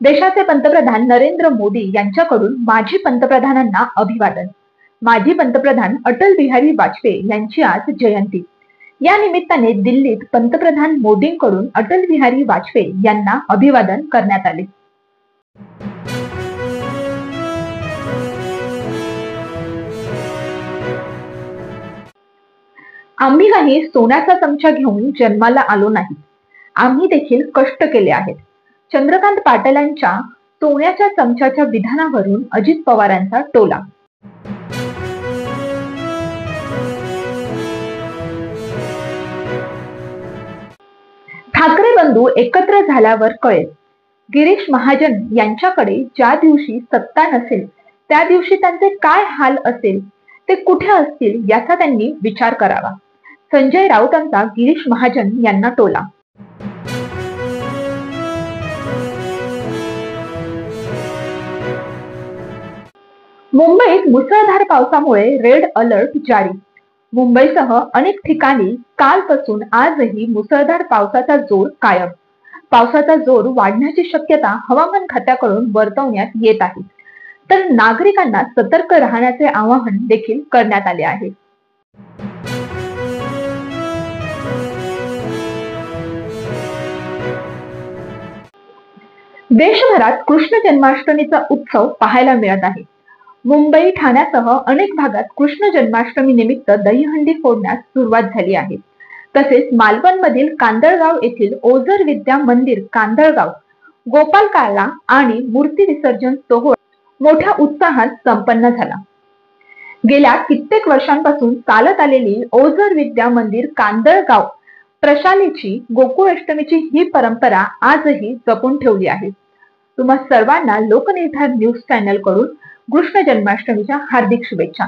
देशाचे पंतप्रधान नरेंद्र मोदी यांच्याकडून माजी पंतप्रधानांना अभिवादन। माजी पंतप्रधान अटल बिहारी वाजपेयी यांची आज जयंती। या निमित्ताने दिल्लीत पंतप्रधान मोदींकडून अटल बिहारी वाजपेयी यांना अभिवादन करण्यात आले। आम्ही काही सोन्याचा चमचा घेऊन जन्माला आलो नाही, आम्ही देखील कष्ट केले आहेत। चंद्रकांत पाटलांच्या सोन्याच्या चमच्याच्या विधानावरून अजित पवारांचा टोला। ठाकरे बंधू एकत्र झाल्यावर कळेल। गिरीश महाजन यांच्याकडे ज्या दिवशी सत्ता नसेल त्या दिवशी त्यांचे काय हाल असेल, ते कुठे असतील याचा त्यांनी विचार करावा। संजय राऊतांचा गिरीश महाजन यांना टोला। मुंबईत मुसळधार पावसामुळे रेड अलर्ट जारी। मुंबईसह अनेक ठिकाणी कालपासून आजही मुसळधार पावसाचा जोर कायम। पावसाचा जोर वाढण्याची शक्यता हवामान खात्याकडून वर्तवण्यात येत आहे, तर नागरिकांना सतर्क राहण्याचे आवाहन देखील करण्यात आले आहे। देशभरात कृष्ण जन्माष्टमीचा उत्सव पाहायला मिळत आहे। मुंबई, ठाण्यासह अनेक भागात कृष्ण जन्माष्टमी निमित्त दहीहंडी फोडण्यास सुरुवात झाली आहे। तसेच मालवण मधील कांदळगाव येथील ओझर विद्या मंदिर कांदळगाव, गोपालकाला आणि मूर्ती विसर्जन सोहळा मोठ्या उत्साहात संपन्न झाला। गेल्या कित्येक वर्षांपासून चालत आलेली ओझर विद्या मंदिर कांदळगाव प्रशालेची गोकुळाष्टमीची ही परंपरा आजही जपून ठेवली आहे। तुम्हा सर्वांना लोकनिर्धार न्यूज चॅनल कडून कृष्ण जन्माष्टमीच्या हार्दिक शुभेच्छा।